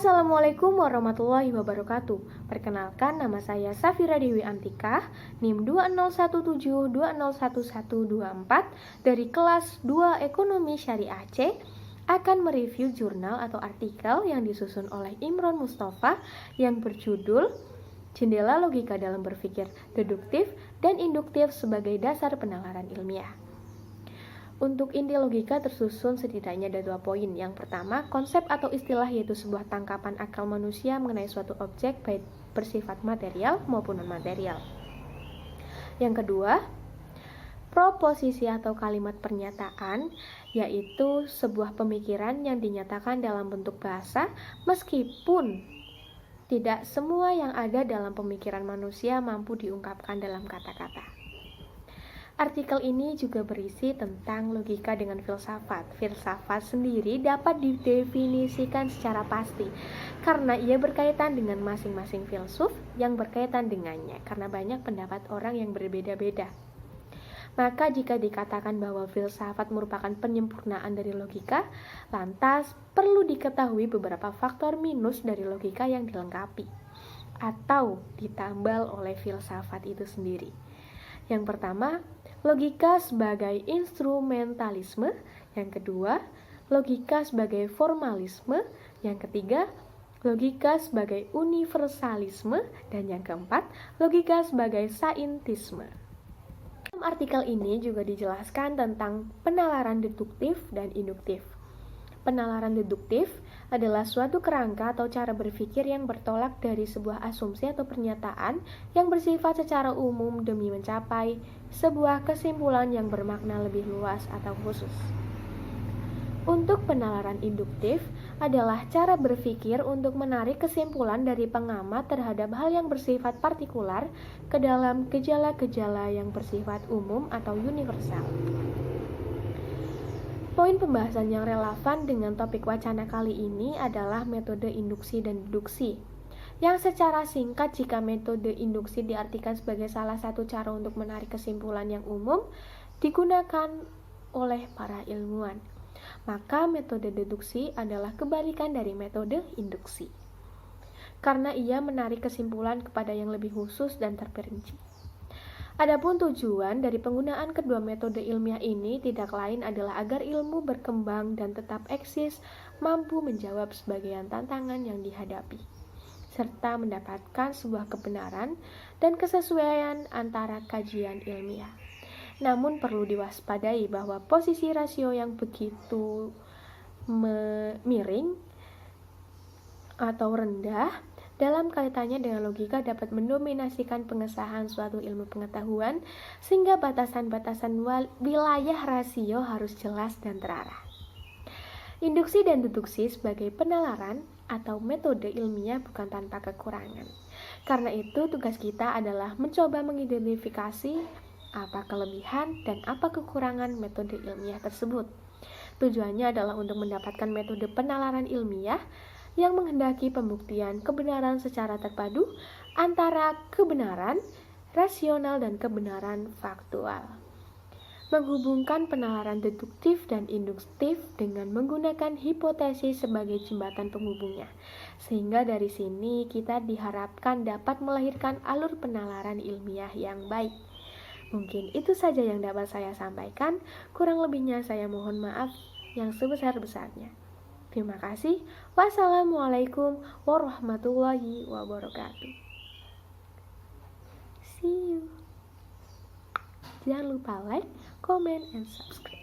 Assalamualaikum warahmatullahi wabarakatuh. Perkenalkan, nama saya Safira Dewi Antika, NIM 2017201124 dari kelas 2 Ekonomi Syariah C, akan mereview jurnal atau artikel yang disusun oleh Imron Mustafa yang berjudul Jendela Logika dalam Berpikir Deduktif dan Induktif sebagai Dasar Penalaran Ilmiah. Untuk inti logika tersusun setidaknya ada 2 poin. Yang pertama, konsep atau istilah yaitu sebuah tangkapan akal manusia mengenai suatu objek baik bersifat material maupun non-material. Yang kedua, proposisi atau kalimat pernyataan yaitu sebuah pemikiran yang dinyatakan dalam bentuk bahasa meskipun tidak semua yang ada dalam pemikiran manusia mampu diungkapkan dalam kata-kata. Artikel ini juga berisi tentang logika dengan filsafat. Filsafat sendiri dapat didefinisikan secara pasti karena ia berkaitan dengan masing-masing filsuf yang berkaitan dengannya, karena banyak pendapat orang yang berbeda-beda. Maka jika dikatakan bahwa filsafat merupakan penyempurnaan dari logika, lantas perlu diketahui beberapa faktor minus dari logika yang dilengkapi atau ditambal oleh filsafat itu sendiri. Yang pertama, logika sebagai instrumentalisme. Yang kedua, logika sebagai formalisme. Yang ketiga, logika sebagai universalisme. Dan yang keempat, logika sebagai saintisme. Dalam artikel ini juga dijelaskan tentang penalaran deduktif dan induktif. Penalaran deduktif adalah suatu kerangka atau cara berpikir yang bertolak dari sebuah asumsi atau pernyataan yang bersifat secara umum demi mencapai sebuah kesimpulan yang bermakna lebih luas atau khusus. Untuk penalaran induktif adalah cara berpikir untuk menarik kesimpulan dari pengamat terhadap hal yang bersifat partikular ke dalam gejala-gejala yang bersifat umum atau universal. Poin pembahasan yang relevan dengan topik wacana kali ini adalah metode induksi dan deduksi. Yang secara singkat, jika metode induksi diartikan sebagai salah satu cara untuk menarik kesimpulan yang umum digunakan oleh para ilmuwan, maka metode deduksi adalah kebalikan dari metode induksi, karena ia menarik kesimpulan kepada yang lebih khusus dan terperinci. Adapun tujuan dari penggunaan kedua metode ilmiah ini tidak lain adalah agar ilmu berkembang dan tetap eksis, mampu menjawab sebagian tantangan yang dihadapi, serta mendapatkan sebuah kebenaran dan kesesuaian antara kajian ilmiah. Namun perlu diwaspadai bahwa posisi rasio yang begitu miring atau rendah dalam kaitannya dengan logika dapat mendominasikan pengesahan suatu ilmu pengetahuan, sehingga batasan-batasan wilayah rasio harus jelas dan terarah. Induksi dan deduksi sebagai penalaran atau metode ilmiah bukan tanpa kekurangan. Karena itu tugas kita adalah mencoba mengidentifikasi apa kelebihan dan apa kekurangan metode ilmiah tersebut. Tujuannya adalah untuk mendapatkan metode penalaran ilmiah yang menghendaki pembuktian kebenaran secara terpadu antara kebenaran rasional dan kebenaran faktual. Menghubungkan penalaran deduktif dan induktif dengan menggunakan hipotesis sebagai jembatan penghubungnya. Sehingga dari sini kita diharapkan dapat melahirkan alur penalaran ilmiah yang baik. Mungkin itu saja yang dapat saya sampaikan. Kurang lebihnya saya mohon maaf yang sebesar-besarnya. Terima kasih. Wassalamualaikum warahmatullahi wabarakatuh. See you. Jangan lupa like, comment, and subscribe.